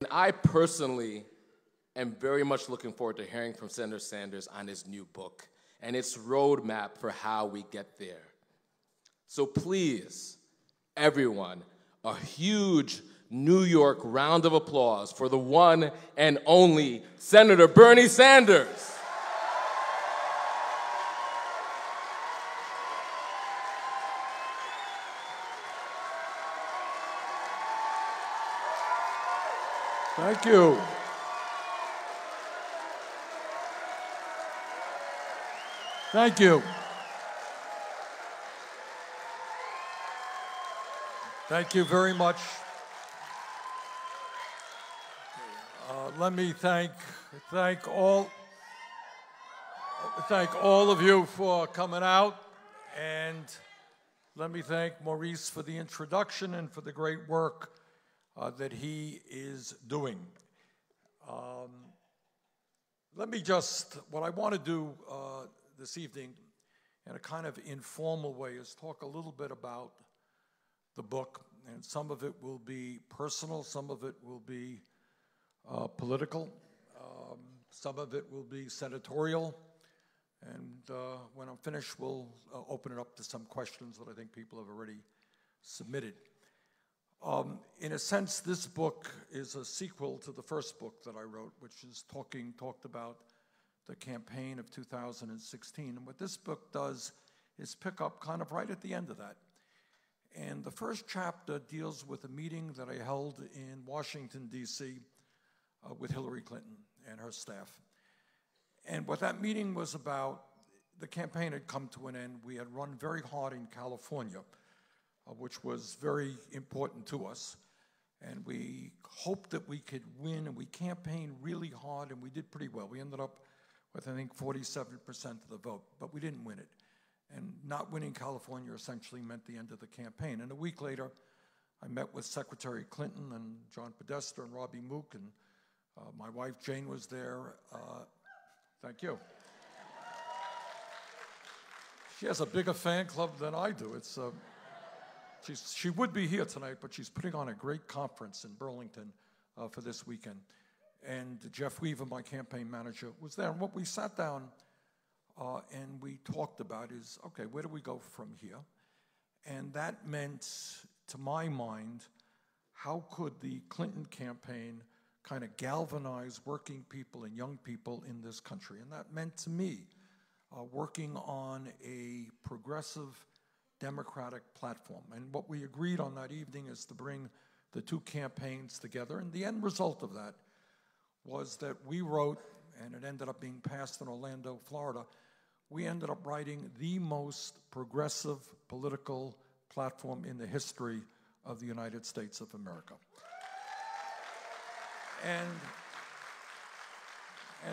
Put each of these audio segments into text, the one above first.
And I personally am very much looking forward to hearing from Senator Sanders on his new book and its roadmap for how we get there. So please, everyone, a huge New York round of applause for the one and only Senator Bernie Sanders. Thank you. Thank you. Thank you very much. Let me thank all of you for coming out, and let me thank Maurice for the introduction and for the great work that he is doing. What I want to do this evening in a kind of informal way is talk a little bit about the book, and some of it will be personal, some of it will be political, some of it will be senatorial, and when I'm finished, we'll open it up to some questions that I think people have already submitted. In a sense, this book is a sequel to the first book that I wrote, which is talked about the campaign of 2016. And what this book does is pick up kind of right at the end of that. And the first chapter deals with a meeting that I held in Washington, D.C. With Hillary Clinton and her staff. And what that meeting was about, the campaign had come to an end. We had run very hard in California, which was very important to us. And we hoped that we could win, and we campaigned really hard, and we did pretty well. We ended up with, I think, 47% of the vote, but we didn't win it. And not winning California essentially meant the end of the campaign. And a week later, I met with Secretary Clinton and John Podesta and Robbie Mook, and my wife Jane was there. Thank you. She has a bigger fan club than I do. She would be here tonight, but she's putting on a great conference in Burlington for this weekend. And Jeff Weaver, my campaign manager, was there. And what we sat down and we talked about is, okay, where do we go from here? And that meant, to my mind, how could the Clinton campaign kind of galvanize working people and young people in this country? And that meant to me working on a progressive Democratic platform. And what we agreed on that evening is to bring the two campaigns together. And the end result of that was that we wrote, and it ended up being passed in Orlando, Florida, we ended up writing the most progressive political platform in the history of the United States of America. And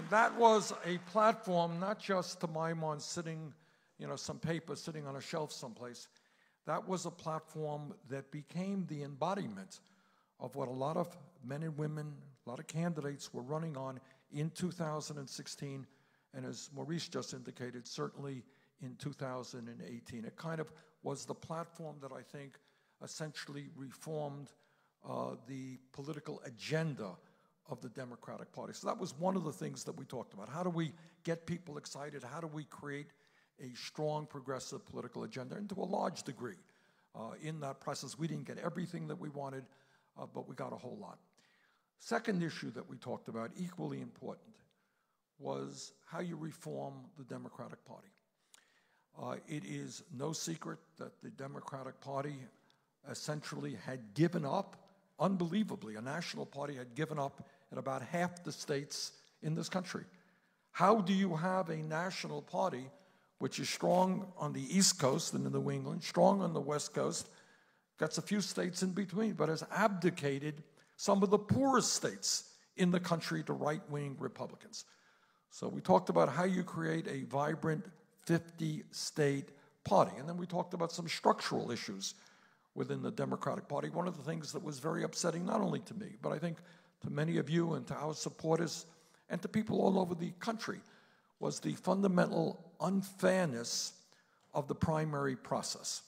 that was a platform, not just to my mind sitting, some paper sitting on a shelf someplace. That was a platform that became the embodiment of what a lot of men and women, a lot of candidates were running on in 2016, and as Maurice just indicated, certainly in 2018. It kind of was the platform that I think essentially reformed the political agenda of the Democratic Party. So that was one of the things that we talked about. How do we get people excited? How do we create a strong progressive political agenda? And to a large degree, in that process, we didn't get everything that we wanted, but we got a whole lot. Second issue that we talked about, equally important, was how you reform the Democratic Party. It is no secret that the Democratic Party essentially had given up, unbelievably, a national party had given up in about half the states in this country. How do you have a national party which is strong on the East Coast and in New England, strong on the West Coast, got a few states in between, but has abdicated some of the poorest states in the country to right-wing Republicans? So we talked about how you create a vibrant 50-state party. And then we talked about some structural issues within the Democratic Party. One of the things that was very upsetting, not only to me, but I think to many of you and to our supporters and to people all over the country, was the fundamental unfairness of the primary process.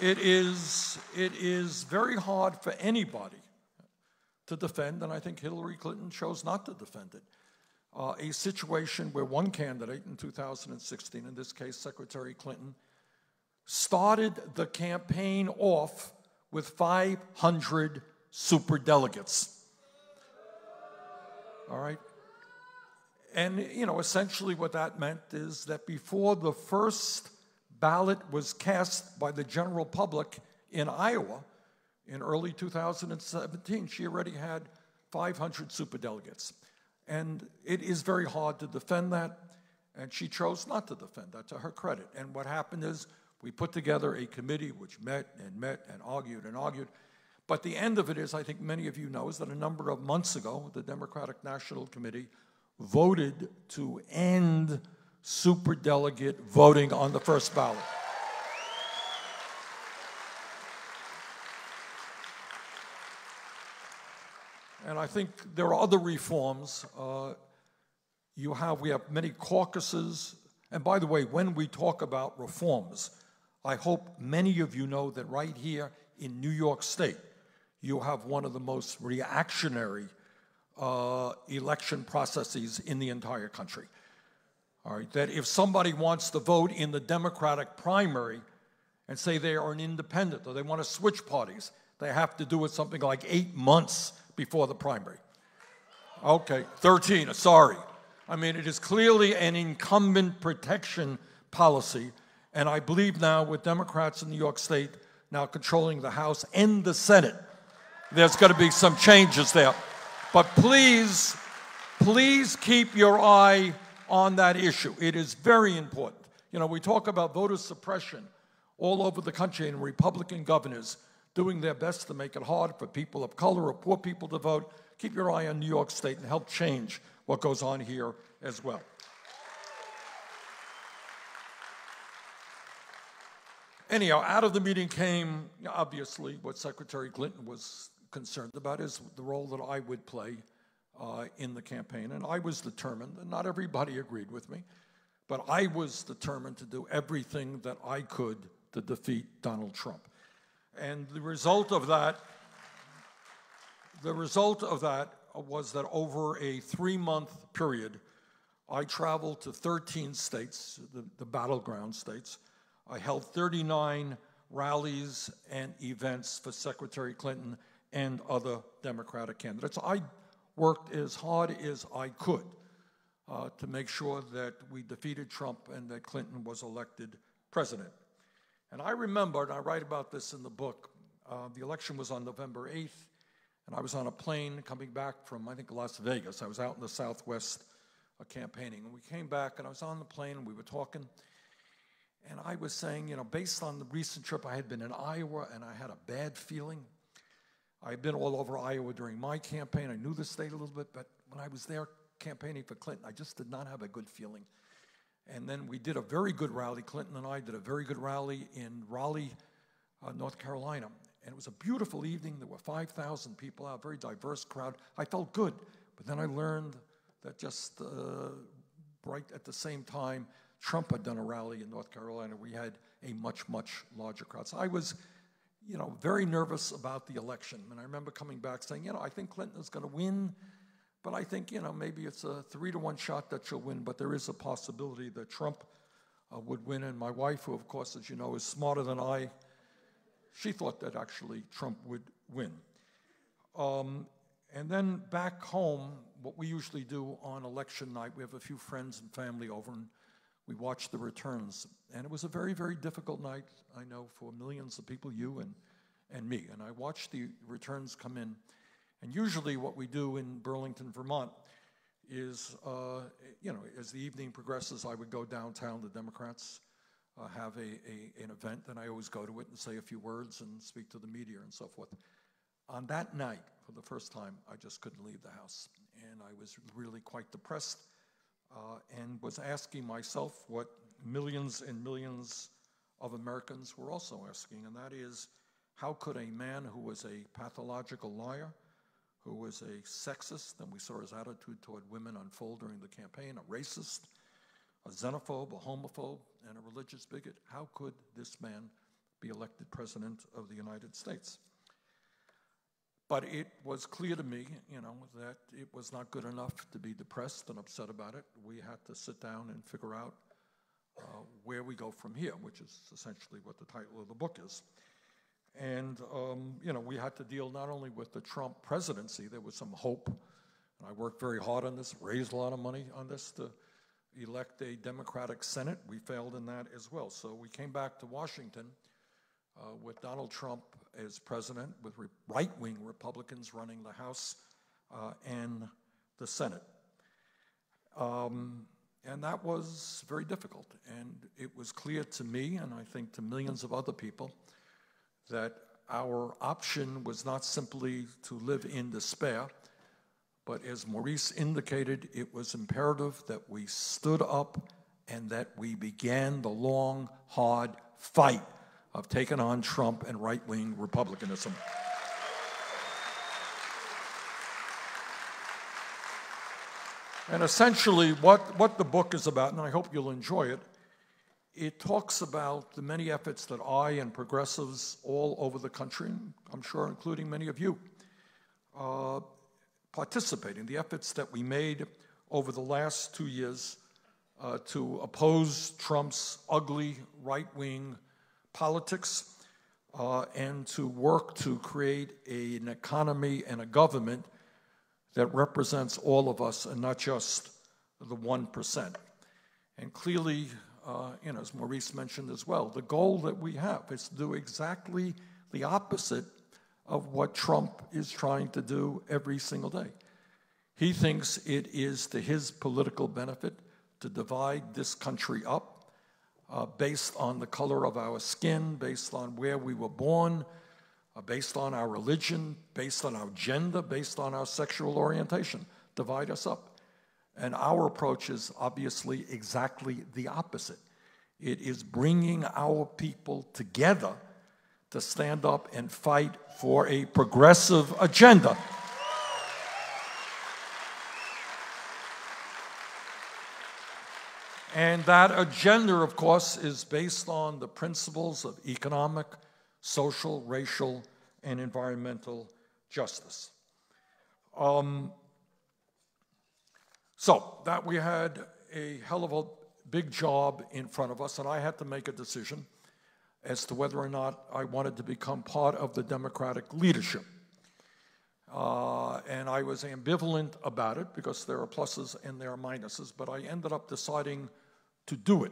it is very hard for anybody to defend, and I think Hillary Clinton chose not to defend it. A situation where one candidate in 2016, in this case Secretary Clinton, started the campaign off with 500 superdelegates. All right? And, essentially what that meant is that before the first ballot was cast by the general public in Iowa in early 2017, she already had 500 superdelegates. And it is very hard to defend that, and she chose not to defend that, to her credit. And what happened is we put together a committee which met and argued and argued. But the end of it is, I think many of you know, is that a number of months ago, the Democratic National Committee voted to end superdelegate voting on the first ballot. And I think there are other reforms. We have many caucuses. And by the way, when we talk about reforms, I hope many of you know that right here in New York State, you have one of the most reactionary election processes in the entire country. All right, that if somebody wants to vote in the Democratic primary and say they are an independent or they want to switch parties, they have to do it something like 8 months before the primary. Okay, 13, sorry. I mean, it is clearly an incumbent protection policy, and I believe now with Democrats in New York State now controlling the House and the Senate, there's going to be some changes there. But please keep your eye on that issue. It is very important. We talk about voter suppression all over the country and Republican governors doing their best to make it hard for people of color or poor people to vote. Keep your eye on New York State and help change what goes on here as well. Anyhow, out of the meeting came, obviously, what Secretary Clinton was concerned about is the role that I would play in the campaign. And I was determined, and not everybody agreed with me, but I was determined to do everything that I could to defeat Donald Trump. And the result of that was that over a 3-month period, I traveled to 13 states, the battleground states. I held 39 rallies and events for Secretary Clinton and other Democratic candidates. I worked as hard as I could to make sure that we defeated Trump and that Clinton was elected president. And I remember, and I write about this in the book, the election was on November 8th, and I was on a plane coming back from, I think, Las Vegas. I was out in the Southwest campaigning. And we came back, and I was on the plane, and we were talking. And I was saying, based on the recent trip, I had been in Iowa, and I had a bad feeling. I had been all over Iowa during my campaign. I knew the state a little bit, but when I was there campaigning for Clinton, I just did not have a good feeling. And then we did a very good rally. Clinton and I did a very good rally in Raleigh, North Carolina. And it was a beautiful evening. There were 5,000 people out, a very diverse crowd. I felt good. But then I learned that just right at the same time, Trump had done a rally in North Carolina. We had a much, much larger crowd. So I was, very nervous about the election. And I remember coming back saying, I think Clinton is going to win. But I think, maybe it's a 3-to-1 shot that she'll win, but there is a possibility that Trump would win. And my wife, who, of course, as you know, is smarter than I, she thought that actually Trump would win. And then back home, what we usually do on election night, we have a few friends and family over, and we watch the returns. And it was a very, very difficult night, I know, for millions of people, you and me. And I watched the returns come in. And usually what we do in Burlington, Vermont is, as the evening progresses, I would go downtown. The Democrats have an event, and I always go to it and say a few words and speak to the media and so forth. On that night, for the first time, I just couldn't leave the house. And I was really quite depressed and was asking myself what millions and millions of Americans were also asking, and that is, how could a man who was a pathological liar, who was a sexist, and we saw his attitude toward women unfold during the campaign, a racist, a xenophobe, a homophobe, and a religious bigot, how could this man be elected President of the United States. But it was clear to me, that it was not good enough to be depressed and upset about it. We had to sit down and figure out where we go from here, which is essentially what the title of the book is. And, we had to deal not only with the Trump presidency, there was some hope. And I worked very hard on this, raised a lot of money on this to elect a Democratic Senate. We failed in that as well. So we came back to Washington with Donald Trump as president, with right-wing Republicans running the House and the Senate. And that was very difficult. And it was clear to me, and I think to millions of other people, that our option was not simply to live in despair, but as Maurice indicated, it was imperative that we stood up and that we began the long, hard fight of taking on Trump and right-wing Republicanism. And essentially what the book is about, and I hope you'll enjoy it, it talks about the many efforts that I and progressives all over the country, I'm sure including many of you, participating, the efforts that we made over the last 2 years to oppose Trump's ugly right-wing politics and to work to create an economy and a government that represents all of us and not just the 1%. And clearly, as Maurice mentioned as well, the goal that we have is to do exactly the opposite of what Trump is trying to do every single day. He thinks it is to his political benefit to divide this country up based on the color of our skin, based on where we were born, based on our religion, based on our gender, based on our sexual orientation, divide us up. And our approach is obviously exactly the opposite. It is bringing our people together to stand up and fight for a progressive agenda. And that agenda, of course, is based on the principles of economic, social, racial, and environmental justice. So that we had a hell of a big job in front of us, and I had to make a decision as to whether or not I wanted to become part of the Democratic leadership. And I was ambivalent about it because there are pluses and there are minuses, but I ended up deciding to do it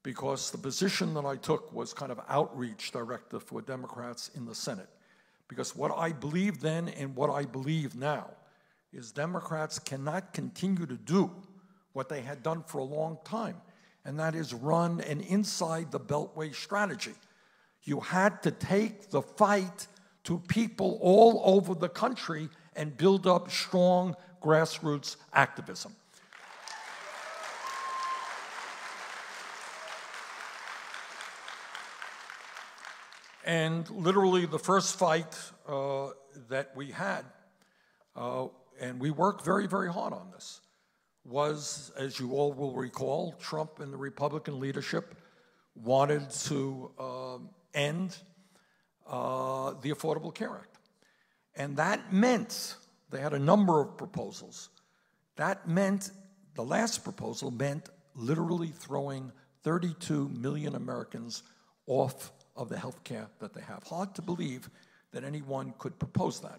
because the position that I took was kind of outreach director for Democrats in the Senate. Because what I believed then and what I believe now is Democrats cannot continue to do what they had done for a long time, and that is run an inside-the-beltway strategy. You had to take the fight to people all over the country and build up strong grassroots activism. And literally the first fight that we had, and we worked very, very hard on this, was, as you all will recall, Trump and the Republican leadership wanted to end the Affordable Care Act. And that meant, they had a number of proposals. That meant, the last proposal meant literally throwing 32 million Americans off of the health care that they have. Hard to believe that anyone could propose that.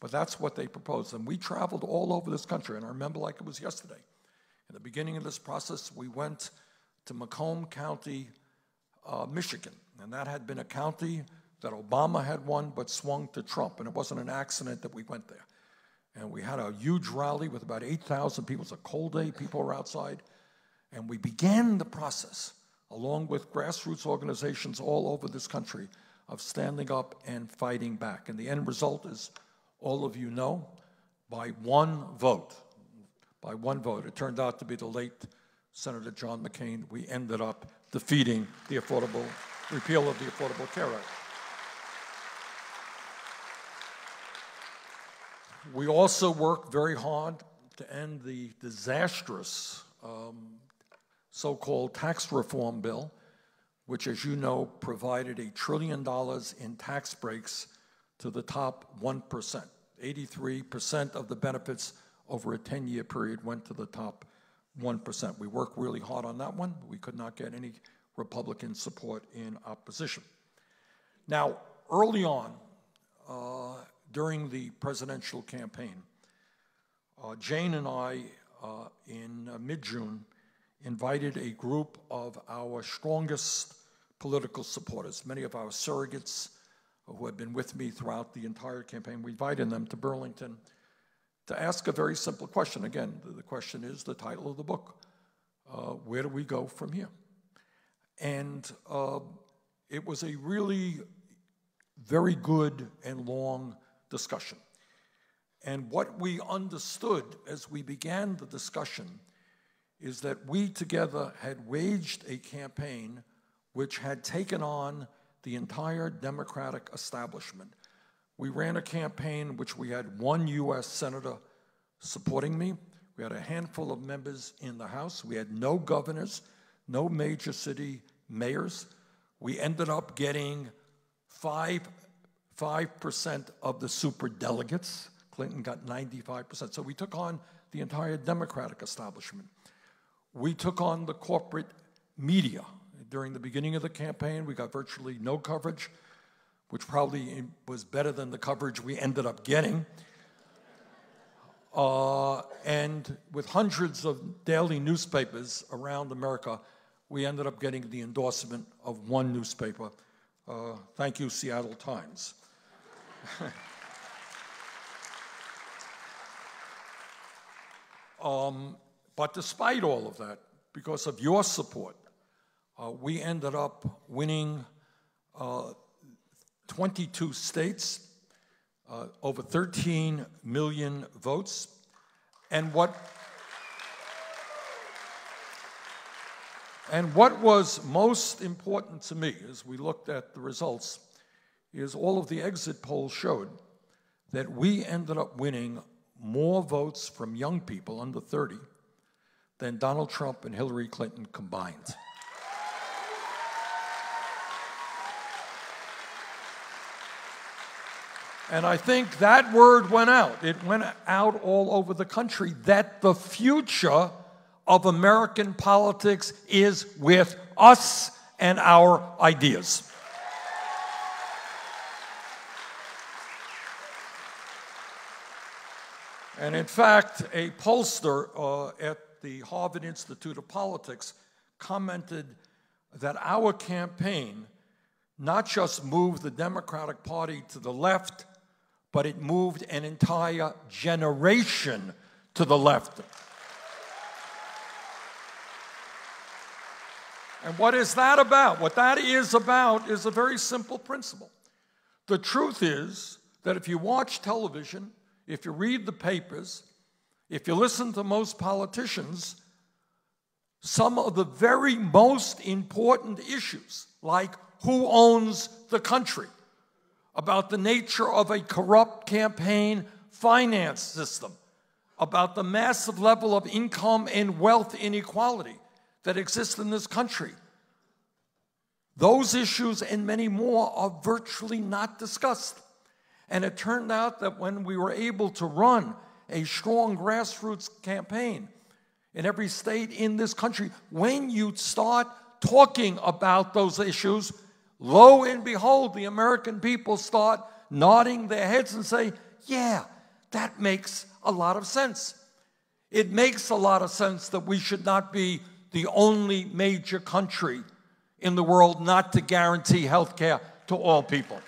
But that's what they proposed. And we traveled all over this country, and I remember like it was yesterday. In the beginning of this process, we went to Macomb County, Michigan. And that had been a county that Obama had won but swung to Trump. And it wasn't an accident that we went there. And we had a huge rally with about 8,000 people. It was a cold day. People were outside. And we began the process, along with grassroots organizations all over this country, of standing up and fighting back. And the end result is, all of you know, by one vote, it turned out to be the late Senator John McCain, we ended up defeating the repeal of the Affordable Care Act. We also worked very hard to end the disastrous so-called tax reform bill which, as you know, provided $1 trillion in tax breaks to the top 1%. 83% of the benefits over a 10-year period went to the top 1%. We worked really hard on that one. We could not get any Republican support in opposition. Now, early on, during the presidential campaign, Jane and I, in mid-June, invited a group of our strongest political supporters, many of our surrogates who had been with me throughout the entire campaign. We invited them to Burlington to ask a very simple question. Again, the question is the title of the book. Where do we go from here? And it was a really very good and long discussion. And what we understood as we began the discussion is that we together had waged a campaign which had taken on the entire Democratic establishment. We ran a campaign in which we had one U.S. Senator supporting me. We had a handful of members in the House. We had no governors, no major city mayors. We ended up getting 5% of the superdelegates. Clinton got 95%. So we took on the entire Democratic establishment. We took on the corporate media. During the beginning of the campaign, we got virtually no coverage, which probably was better than the coverage we ended up getting. And with hundreds of daily newspapers around America, we ended up getting the endorsement of one newspaper. Thank you, Seattle Times. But despite all of that, because of your support, we ended up winning 22 states, over 13 million votes. And what was most important to me as we looked at the results is all of the exit polls showed that we ended up winning more votes from young people under 30 than Donald Trump and Hillary Clinton combined. And I think that word went out. It went out all over the country that the future of American politics is with us and our ideas. And in fact, a pollster at the Harvard Institute of Politics commented that our campaign not just moved the Democratic Party to the left, but it moved an entire generation to the left. And what is that about? What that is about is a very simple principle. The truth is that if you watch television, if you read the papers, if you listen to most politicians, some of the very most important issues, like who owns the country, about the nature of a corrupt campaign finance system, about the massive level of income and wealth inequality that exists in this country. Those issues and many more are virtually not discussed. And it turned out that when we were able to run a strong grassroots campaign in every state in this country, when you start talking about those issues, lo and behold, the American people start nodding their heads and say, yeah, that makes a lot of sense. It makes a lot of sense that we should not be the only major country in the world not to guarantee health care to all people.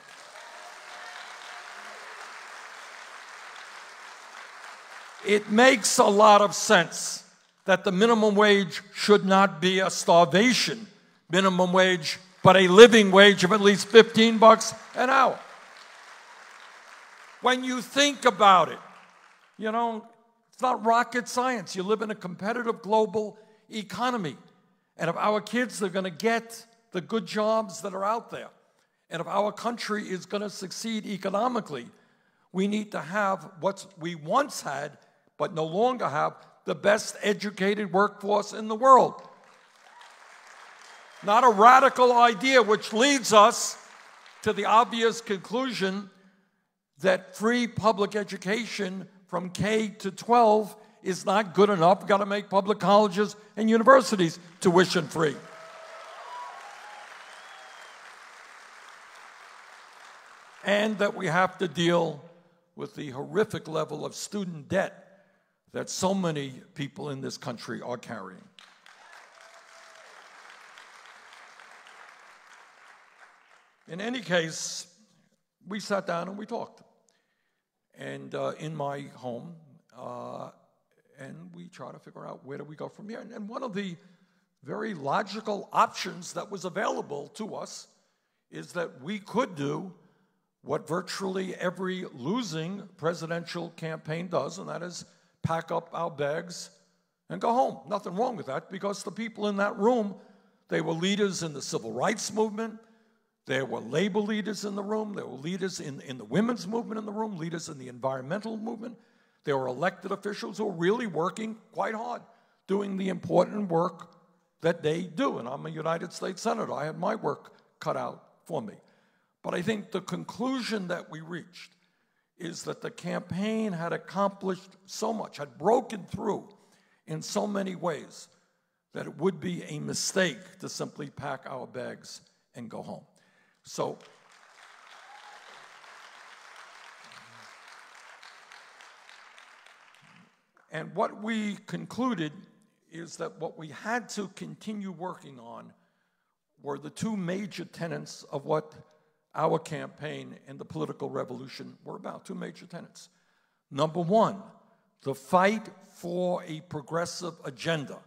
It makes a lot of sense that the minimum wage should not be a starvation minimum wage, but a living wage of at least $15 an hour. When you think about it, you know, it's not rocket science. You live in a competitive global economy. And if our kids are going to get the good jobs that are out there, and if our country is going to succeed economically, we need to have what we once had, but no longer have, the best educated workforce in the world. Not a radical idea, which leads us to the obvious conclusion that free public education from K to 12 is not good enough. We've got to make public colleges and universities tuition free. And that we have to deal with the horrific level of student debt that so many people in this country are carrying. In any case, we sat down and we talked. And in my home, and we try to figure out where do we go from here. And one of the very logical options that was available to us is that we could do what virtually every losing presidential campaign does, and that is pack up our bags and go home. Nothing wrong with that, because the people in that room, they were leaders in the civil rights movement, there were labor leaders in the room, there were leaders in the women's movement in the room, leaders in the environmental movement. There were elected officials who were really working quite hard, doing the important work that they do. And I'm a United States Senator. I had my work cut out for me. But I think the conclusion that we reached is that the campaign had accomplished so much, had broken through in so many ways, that it would be a mistake to simply pack our bags and go home. So, and what we concluded is that what we had to continue working on were the two major tenets of what our campaign and the political revolution were about, two major tenets. Number one, the fight for a progressive agenda,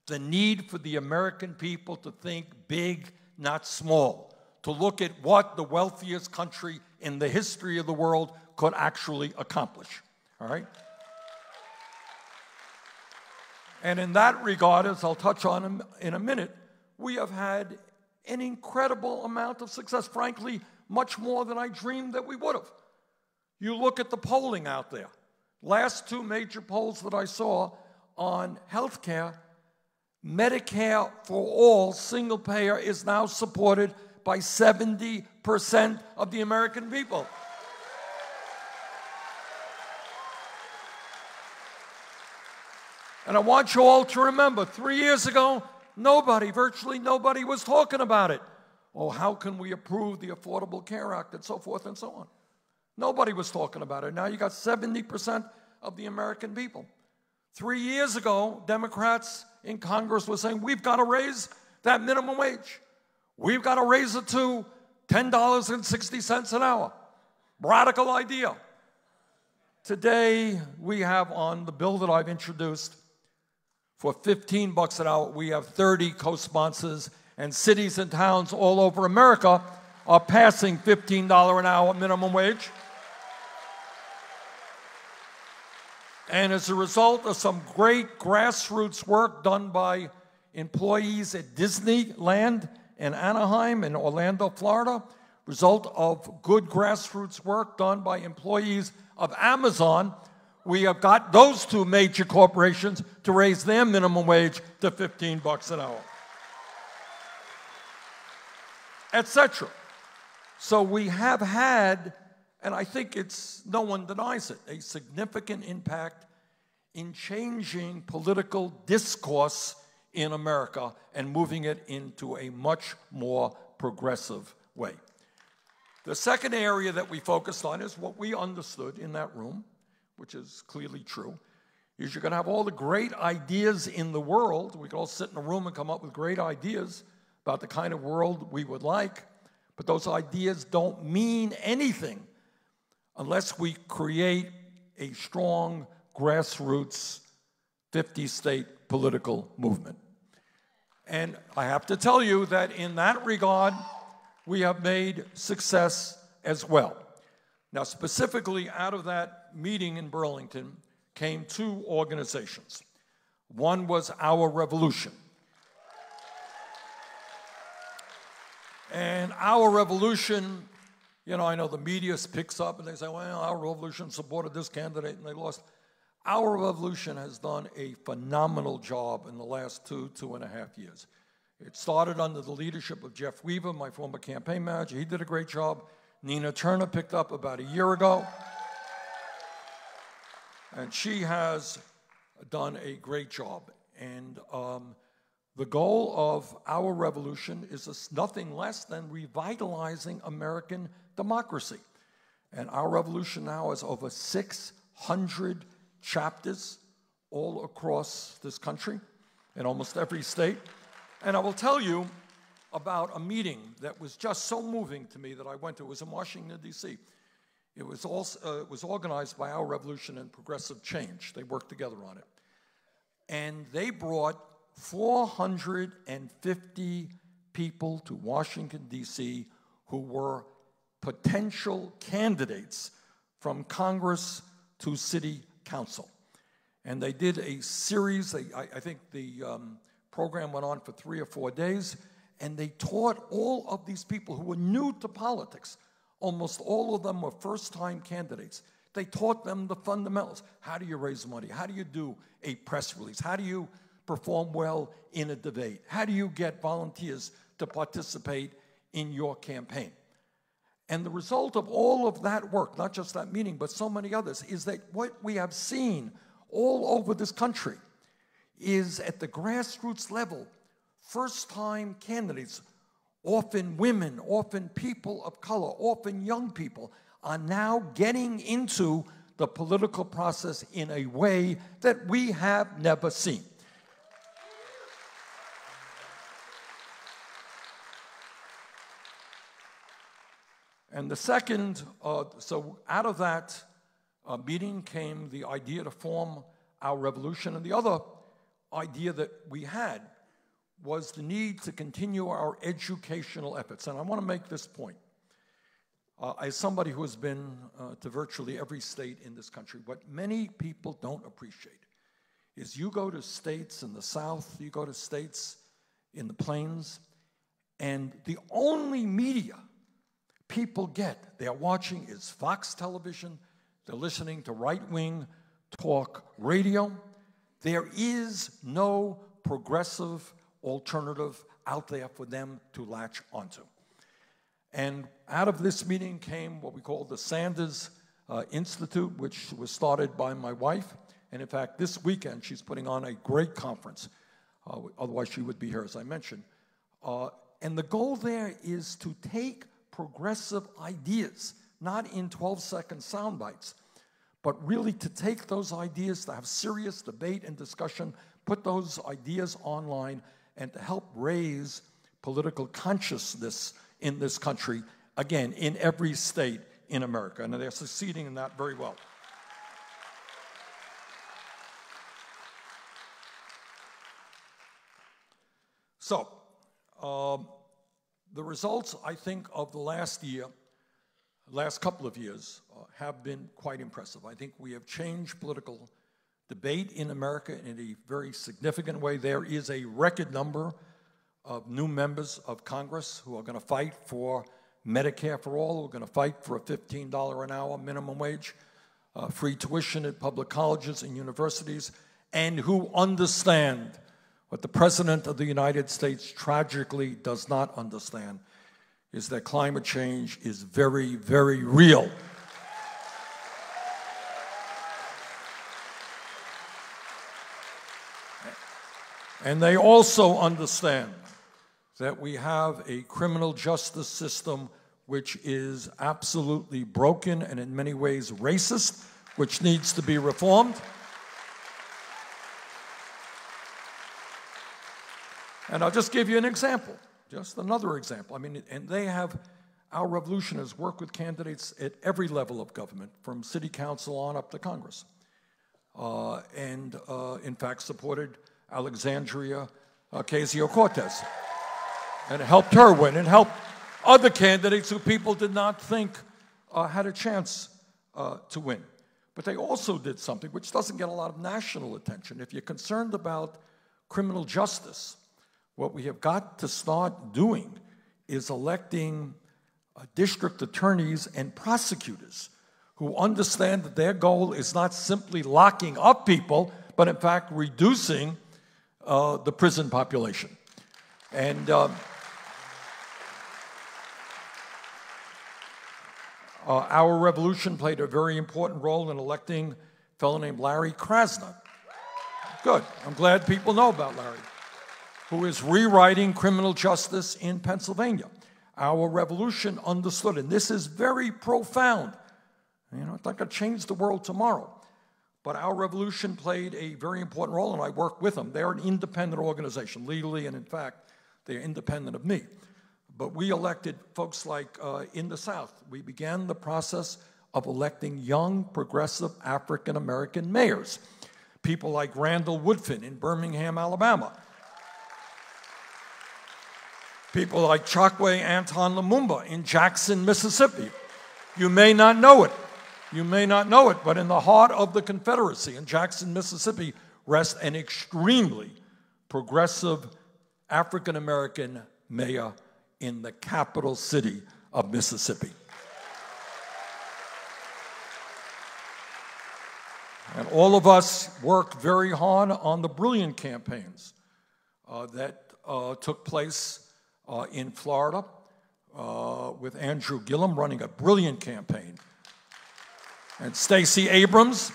the need for the American people to think big, not small, to look at what the wealthiest country in the history of the world could actually accomplish, all right? And in that regard, as I'll touch on in a minute, we have had an incredible amount of success, frankly, much more than I dreamed that we would have. You look at the polling out there. Last two major polls that I saw on health care, Medicare for all, single payer, is now supported by 70% of the American people. And I want you all to remember, 3 years ago, virtually nobody was talking about it. Oh, how can we approve the Affordable Care Act and so forth and so on? Nobody was talking about it. Now you got 70% of the American people. 3 years ago, Democrats in Congress were saying, we've got to raise that minimum wage. We've got to raise it to $10.60 an hour. Radical idea. Today, we have on the bill that I've introduced, for $15 an hour, we have 30 co-sponsors, and cities and towns all over America are passing $15 an hour minimum wage. And as a result of some great grassroots work done by employees at Disneyland in Anaheim and Orlando, Florida, result of good grassroots work done by employees of Amazon, we have got those two major corporations to raise their minimum wage to $15 an hour, etc. So we have had, and I think no one denies it, a significant impact in changing political discourse in America and moving it into a much more progressive way. The second area that we focused on is what we understood in that room, which is clearly true, is you're going to have all the great ideas in the world. We can all sit in a room and come up with great ideas about the kind of world we would like, but those ideas don't mean anything unless we create a strong grassroots 50-state political movement. And I have to tell you that in that regard, we have made success as well. Now, specifically out of that meeting in Burlington came two organizations. One was Our Revolution. And Our Revolution, you know, I know the media picks up and they say, well, Our Revolution supported this candidate and they lost. Our Revolution has done a phenomenal job in the last 2.5 years. It started under the leadership of Jeff Weaver, my former campaign manager. He did a great job. Nina Turner picked up about a year ago. And she has done a great job. And the goal of our revolution is nothing less than revitalizing American democracy. And our revolution now has over 600 chapters all across this country, in almost every state. And I will tell you about a meeting that was just so moving to me that I went to. It was in Washington, D.C. It was organized by Our Revolution and Progressive Change. They worked together on it. And they brought 450 people to Washington, D.C. who were potential candidates from Congress to City Council. And they did a series, I think the program went on for 3 or 4 days, and they taught all of these people who were new to politics. Almost all of them were first-time candidates. They taught them the fundamentals. How do you raise money? How do you do a press release? How do you perform well in a debate? How do you get volunteers to participate in your campaign? And the result of all of that work, not just that meeting, but so many others, is that what we have seen all over this country is at the grassroots level, first-time candidates, often women, often people of color, often young people, are now getting into the political process in a way that we have never seen. And the second, so out of that meeting came the idea to form Our Revolution. And the other idea that we had was the need to continue our educational efforts. And I want to make this point. As somebody who has been to virtually every state in this country, what many people don't appreciate is you go to states in the South, you go to states in the Plains, and the only media people get, they're watching, is Fox television, they're listening to right-wing talk radio. There is no progressive alternative out there for them to latch onto. And out of this meeting came what we call the Sanders Institute, which was started by my wife. And in fact, this weekend, she's putting on a great conference. Otherwise, she would be here, as I mentioned. And the goal there is to take progressive ideas, not in 12-second sound bites, but really to take those ideas, to have serious debate and discussion, put those ideas online, and to help raise political consciousness in this country, again, in every state in America. And they're succeeding in that very well. So, the results, I think, of the last couple of years, have been quite impressive. I think we have changed political debate in America in a very significant way. There is a record number of new members of Congress who are going to fight for Medicare for all, who are going to fight for a $15 an hour minimum wage, free tuition at public colleges and universities, and who understand what the President of the United States tragically does not understand, is that climate change is very, very real. And they also understand that we have a criminal justice system which is absolutely broken and in many ways racist, which needs to be reformed. And I'll just give you an example, just another example. I mean, and they have, Our Revolution has worked with candidates at every level of government, from city council on up to Congress. And in fact, supported Alexandria Ocasio-Cortez. And helped her win, and helped other candidates who people did not think had a chance to win. But they also did something which doesn't get a lot of national attention. If you're concerned about criminal justice, what we have got to start doing is electing district attorneys and prosecutors who understand that their goal is not simply locking up people, but in fact reducing the prison population. And our revolution played a very important role in electing a fellow named Larry Krasner. Good. I'm glad people know about Larry, who is rewriting criminal justice in Pennsylvania. Our revolution understood, and this is very profound. You know, it's not going to change the world tomorrow. But our revolution played a very important role, and I work with them. They're an independent organization, legally, and in fact, they're independent of me. But we elected folks like in the South. We began the process of electing young, progressive African-American mayors. People like Randall Woodfin in Birmingham, Alabama. People like Chokwe Anton Lumumba in Jackson, Mississippi. You may not know it. You may not know it, but in the heart of the Confederacy in Jackson, Mississippi, rests an extremely progressive African-American mayor in the capital city of Mississippi. And all of us worked very hard on the brilliant campaigns that took place in Florida with Andrew Gillum running a brilliant campaign. And Stacey Abrams,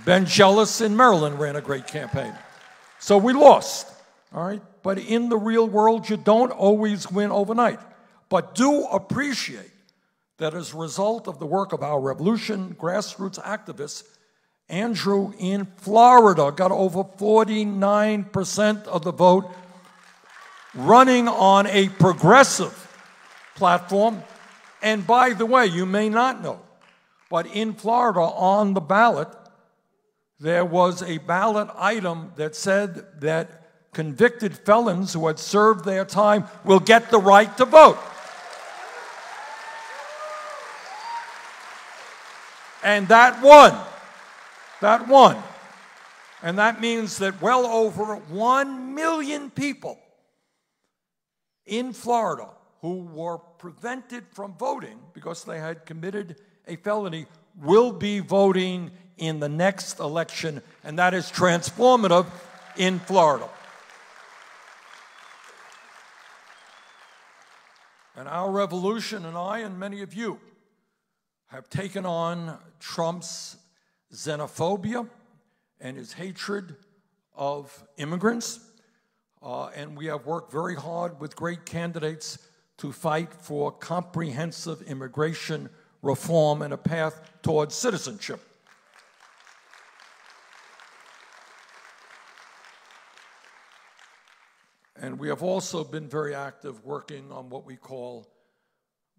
Ben Jealous in Maryland ran a great campaign. So we lost, all right? But in the real world, you don't always win overnight. But do appreciate that as a result of the work of our revolution, grassroots activists, Andrew in Florida got over 49% of the vote, running on a progressive platform. And by the way, you may not know, but in Florida on the ballot, there was a ballot item that said that convicted felons who had served their time will get the right to vote. And that won. That won. And that means that well over 1 million people in Florida who were prevented from voting because they had committed a felony will be voting in the next election, and that is transformative in Florida. And our revolution, and I and many of you, have taken on Trump's xenophobia and his hatred of immigrants, and we have worked very hard with great candidates to fight for comprehensive immigration reform and a path towards citizenship. And we have also been very active working on what we call,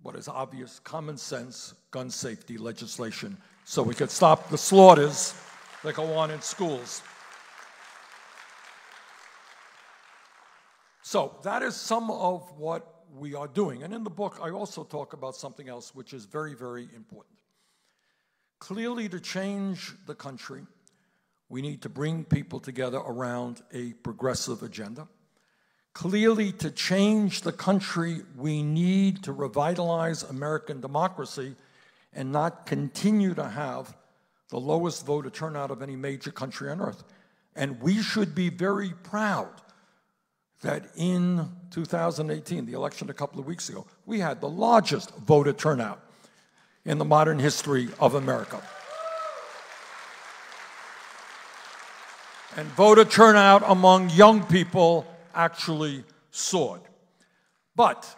what is obvious, common sense gun safety legislation, so we could stop the slaughters that go on in schools. So that is some of what we are doing. And in the book, I also talk about something else which is very, very important. Clearly, to change the country, we need to bring people together around a progressive agenda. Clearly, to change the country, we need to revitalize American democracy and not continue to have the lowest voter turnout of any major country on earth. And we should be very proud that in 2018, the election a couple of weeks ago, we had the largest voter turnout in the modern history of America. And voter turnout among young people actually soared. But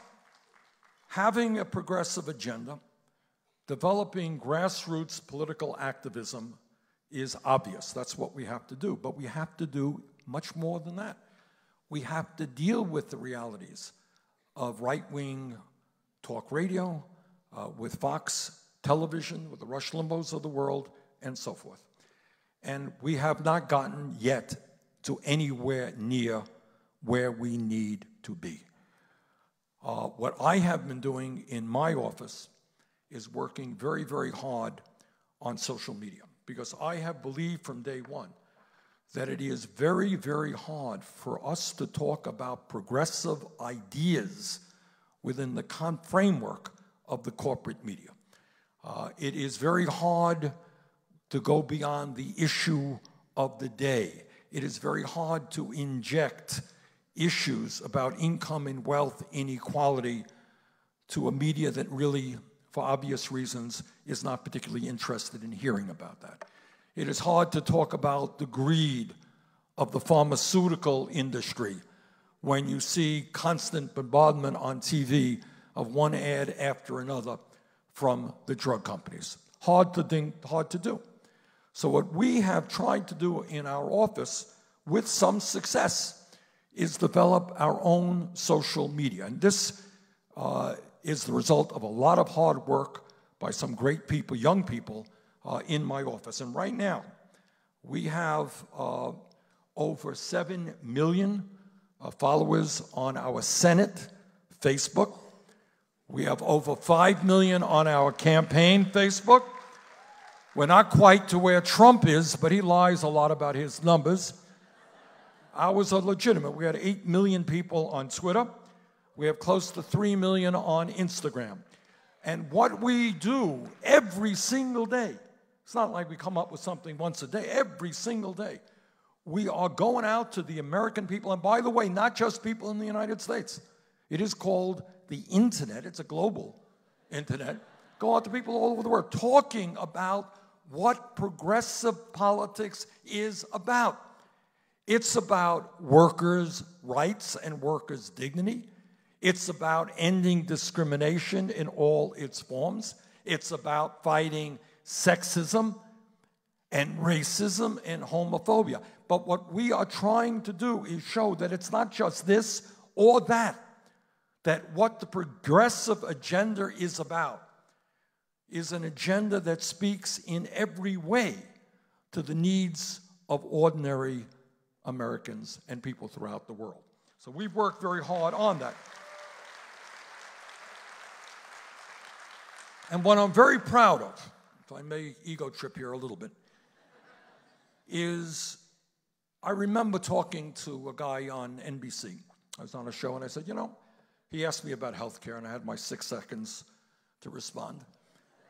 having a progressive agenda, developing grassroots political activism is obvious. That's what we have to do. But we have to do much more than that. We have to deal with the realities of right-wing talk radio, with Fox television, with the Rush Limbaughs of the world, and so forth. And we have not gotten yet to anywhere near where we need to be. What I have been doing in my office is working very, very hard on social media, because I have believed from day one that it is very, very hard for us to talk about progressive ideas within the framework of the corporate media. It is very hard to go beyond the issue of the day. it is very hard to inject issues about income and wealth inequality to a media that really, for obvious reasons, is not particularly interested in hearing about that. It is hard to talk about the greed of the pharmaceutical industry when you see constant bombardment on TV of one ad after another from the drug companies. Hard to do. So what we have tried to do in our office, with some success, is develop our own social media. And this is the result of a lot of hard work by some great people, young people, in my office. And right now, we have over 7 million followers on our Senate Facebook. We have over 5 million on our campaign Facebook. We're not quite to where Trump is, but he lies a lot about his numbers. Ours are legitimate. We had 8 million people on Twitter. We have close to 3 million on Instagram. And what we do every single day, it's not like we come up with something once a day, every single day, we are going out to the American people, and by the way, not just people in the United States. It is called the internet. It's a global internet. Go out to people all over the world talking about what progressive politics is about. It's about workers' rights and workers' dignity. It's about ending discrimination in all its forms. It's about fighting sexism and racism and homophobia. But what we are trying to do is show that it's not just this or that what the progressive agenda is about is an agenda that speaks in every way to the needs of ordinary Americans and people throughout the world. So we've worked very hard on that. And what I'm very proud of, if I may ego trip here a little bit, is I remember talking to a guy on NBC. I was on a show and I said, he asked me about health care and I had my 6 seconds to respond.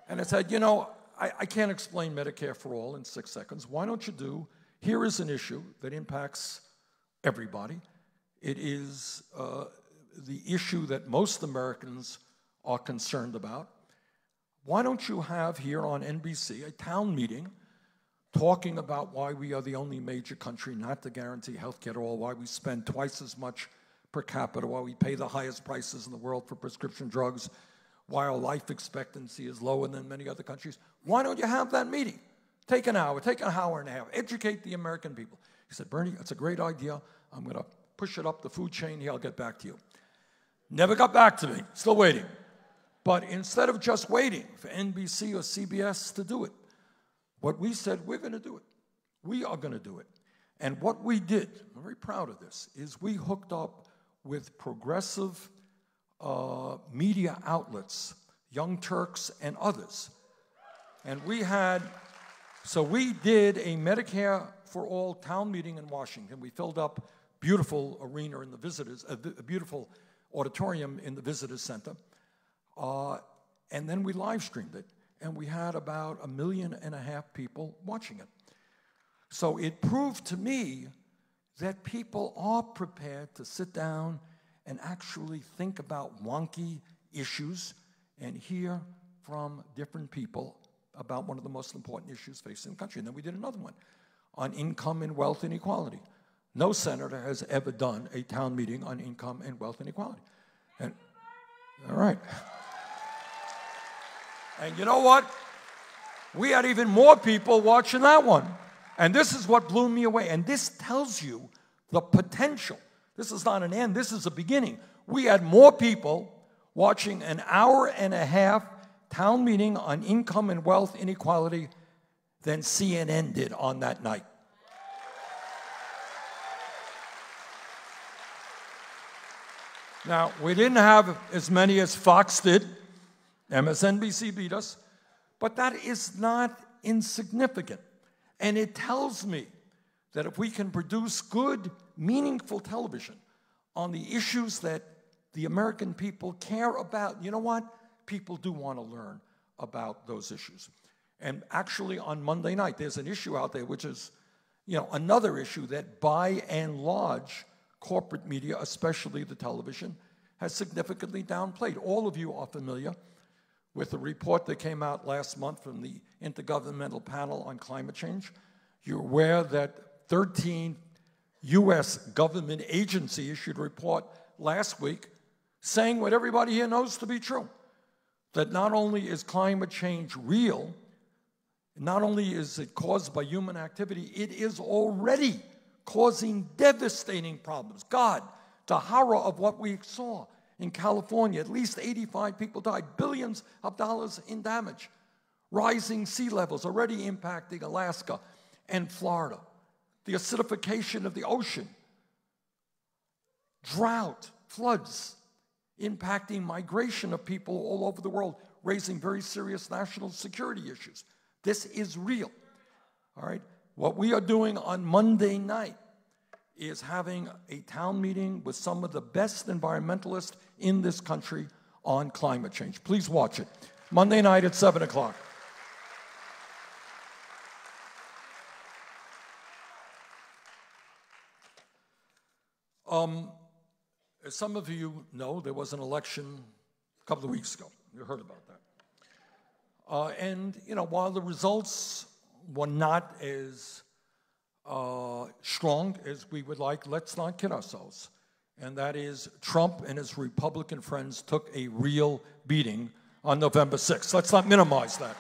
And I said, I can't explain Medicare for all in 6 seconds. Why don't you do, here is an issue that impacts everybody. It is the issue that most Americans are concerned about. Why don't you have here on NBC a town meeting talking about why we are the only major country not to guarantee health care at all, why we spend twice as much per capita, why we pay the highest prices in the world for prescription drugs, why our life expectancy is lower than many other countries. Why don't you have that meeting? Take an hour and a half, educate the American people. He said, Bernie, that's a great idea. I'm going to push it up the food chain here. I'll get back to you. Never got back to me. Still waiting. But instead of just waiting for NBC or CBS to do it, what we said, we're going to do it. We are going to do it. And what we did, I'm very proud of this, is we hooked up with progressive media outlets, Young Turks and others. And we did a Medicare for All town meeting in Washington. We filled up beautiful arena in the visitors, a beautiful auditorium in the Visitors Center. And then we live streamed it. And we had about 1.5 million people watching it. So it proved to me that people are prepared to sit down and actually think about wonky issues and hear from different people about one of the most important issues facing the country. And then we did another one on income and wealth inequality. No senator has ever done a town meeting on income and wealth inequality. And, all right. And you know what? We had even more people watching that one. And this is what blew me away. And this tells you the potential. This is not an end. This is a beginning. We had more people watching an 1.5 hour town meeting on income and wealth inequality than CNN did on that night. Now, we didn't have as many as Fox did. MSNBC beat us, but that is not insignificant. And it tells me that if we can produce good, meaningful television on the issues that the American people care about, you know what? People do want to learn about those issues. And actually on Monday night, there's an issue out there which is another issue that by and large, corporate media, especially the television, has significantly downplayed. All of you are familiar with the report that came out last month from the Intergovernmental Panel on Climate Change. You're aware that 13 U.S. government agencies issued a report last week saying what everybody here knows to be true, that not only is climate change real, not only is it caused by human activity, it is already causing devastating problems. God, the horror of what we saw in California, at least 85 people died, billions of dollars in damage. Rising sea levels already impacting Alaska and Florida. The acidification of the ocean. Drought, floods, impacting migration of people all over the world, raising very serious national security issues. This is real, all right? What we are doing on Monday night is having a town meeting with some of the best environmentalists in this country on climate change. Please watch it. Monday night at 7 o'clock. As some of you know, there was an election a couple of weeks ago. You heard about that. And while the results were not as strong as we would like, let's not kid ourselves. And that is, Trump and his Republican friends took a real beating on November 6th. Let's not minimize that.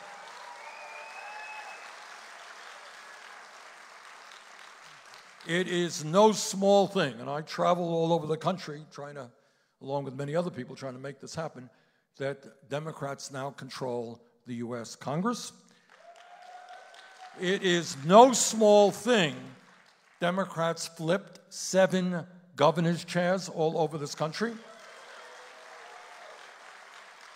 It is no small thing, and I travel all over the country along with many other people, trying to make this happen, that Democrats now control the U.S. Congress. It is no small thing. Democrats flipped 7 governor's chairs all over this country.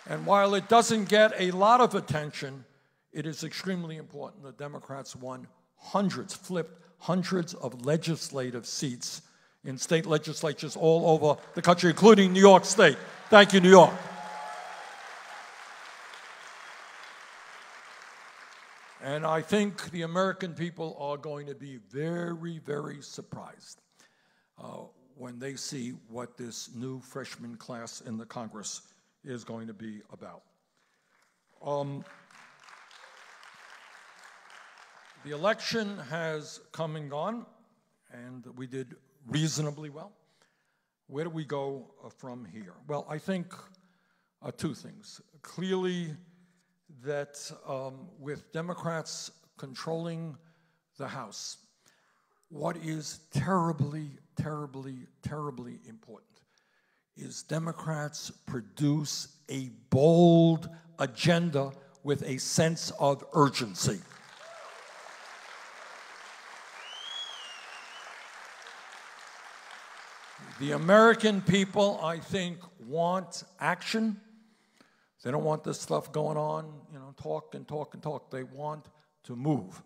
And while it doesn't get a lot of attention, it is extremely important that Democrats flipped hundreds of legislative seats in state legislatures all over the country, including New York State. Thank you, New York. And I think the American people are going to be very, very surprised when they see what this new freshman class in the Congress is going to be about. The election has come and gone, and we did reasonably well. Where do we go from here? Well, I think 2 things. Clearly, that with Democrats controlling the House, what is terribly, terribly, terribly important is Democrats produce a bold agenda with a sense of urgency. The American people, I think, want action. They don't want this stuff going on, talk and talk and talk. They want to move.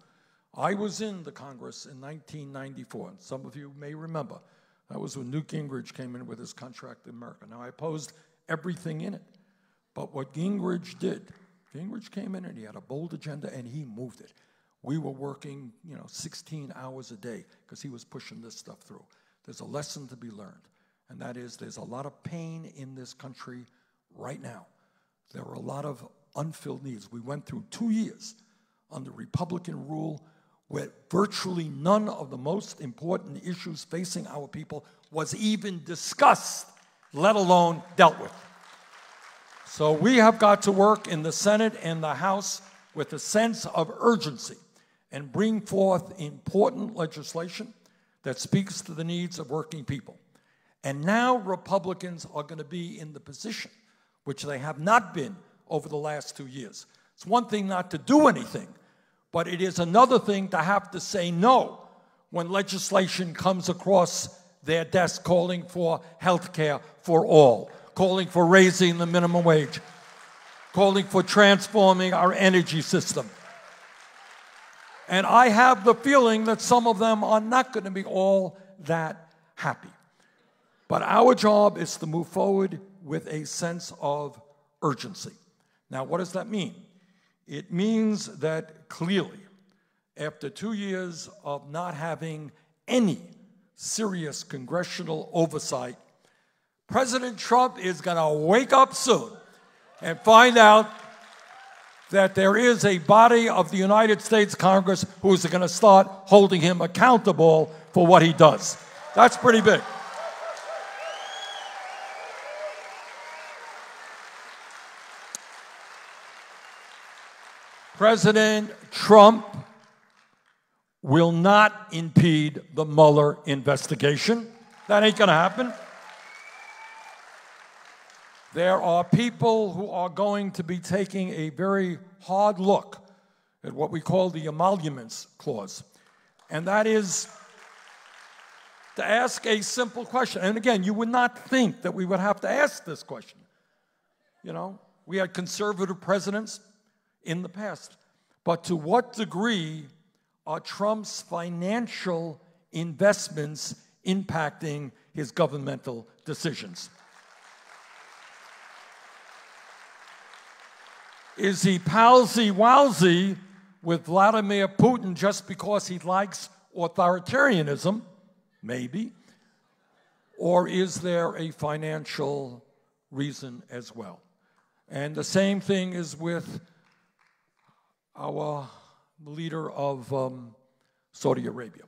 I was in the Congress in 1994, and some of you may remember. That was when Newt Gingrich came in with his contract in America. Now, I opposed everything in it. But what Gingrich did, Gingrich came in and he had a bold agenda and he moved it. We were working, 16 hours a day because he was pushing this stuff through. There's a lesson to be learned, and that is there's a lot of pain in this country right now. There are a lot of unfilled needs. We went through 2 years under Republican rule where virtually none of the most important issues facing our people was even discussed, let alone dealt with. So we have got to work in the Senate and the House with a sense of urgency and bring forth important legislation that speaks to the needs of working people. And now Republicans are going to be in the position which they have not been over the last 2 years. It's one thing not to do anything, but it is another thing to have to say no when legislation comes across their desk calling for health care for all, calling for raising the minimum wage, calling for transforming our energy system. And I have the feeling that some of them are not going to be all that happy. But our job is to move forward with a sense of urgency. Now, what does that mean? It means that clearly after 2 years of not having any serious congressional oversight, President Trump is going to wake up soon and find out that there is a body of the United States Congress who is going to start holding him accountable for what he does. That's pretty big. President Trump will not impede the Mueller investigation. That ain't going to happen. There are people who are going to be taking a very hard look at what we call the emoluments clause. And that is to ask a simple question. And again, you would not think that we would have to ask this question. You know, we had conservative presidents in the past. But to what degree are Trump's financial investments impacting his governmental decisions? Is he palsy-walsy with Vladimir Putin just because he likes authoritarianism? Maybe. Or is there a financial reason as well? And the same thing is with our leader of Saudi Arabia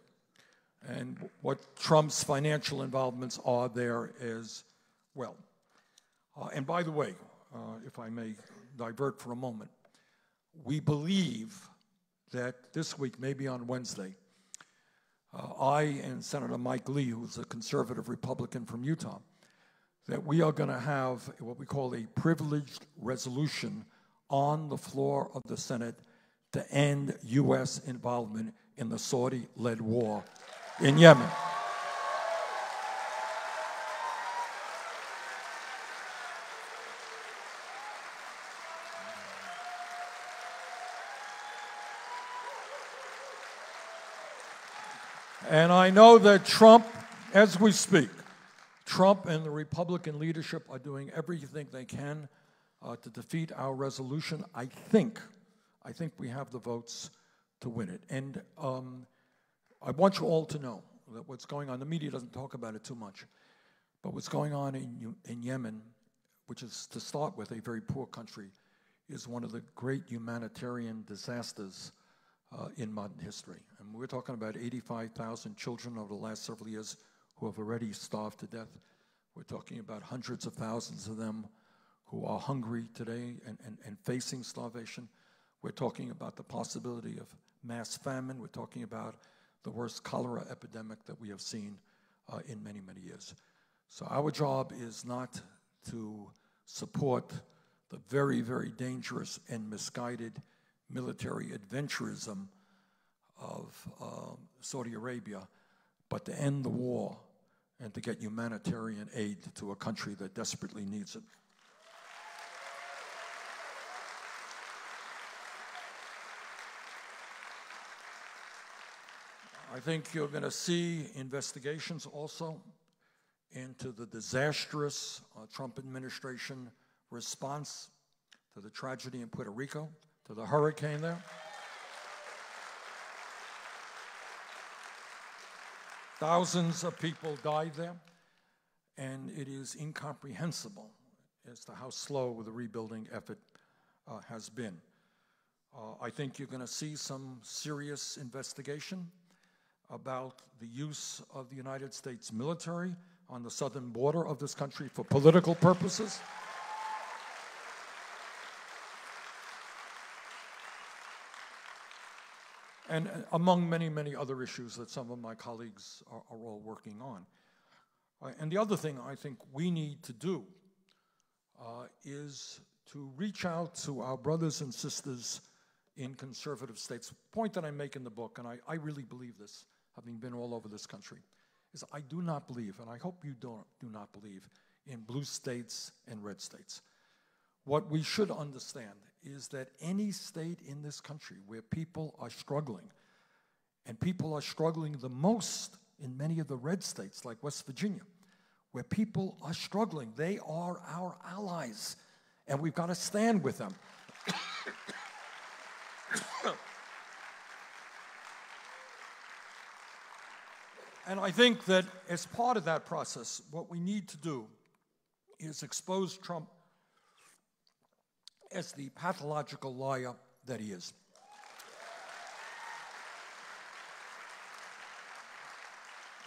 and what Trump's financial involvements are there as well. And by the way, if I may divert for a moment, we believe that this week, maybe on Wednesday, I and Senator Mike Lee, who's a conservative Republican from Utah, that we are going to have what we call a privileged resolution on the floor of the Senate to end U.S. involvement in the Saudi-led war in Yemen. And I know that Trump, as we speak, Trump and the Republican leadership are doing everything they can to defeat our resolution. I think we have the votes to win it. And I want you all to know that what's going on, the media doesn't talk about it too much, but what's going on in Yemen, which is, to start with, a very poor country, is one of the great humanitarian disasters in modern history. And we're talking about 85,000 children over the last several years who have already starved to death. We're talking about hundreds of thousands of them who are hungry today and facing starvation. We're talking about the possibility of mass famine. We're talking about the worst cholera epidemic that we have seen in many, many years. So our job is not to support the very, very dangerous and misguided military adventurism of Saudi Arabia, but to end the war and to get humanitarian aid to a country that desperately needs it. I think you're going to see investigations also into the disastrous Trump administration response to the tragedy in Puerto Rico, to the hurricane there. Thousands of people died there, and it is incomprehensible as to how slow the rebuilding effort has been. I think you're going to see some serious investigation about the use of the United States military on the southern border of this country for political purposes. And among many, many other issues that some of my colleagues are all working on. And the other thing I think we need to do is to reach out to our brothers and sisters in conservative states. The point that I make in the book, and I really believe this, having been all over this country, is I do not believe, and I hope you do not believe, in blue states and red states. What we should understand is that any state in this country where people are struggling, and people are struggling the most in many of the red states like West Virginia, where people are struggling, they are our allies, and we've got to stand with them. And I think that as part of that process, what we need to do is expose Trump as the pathological liar that he is.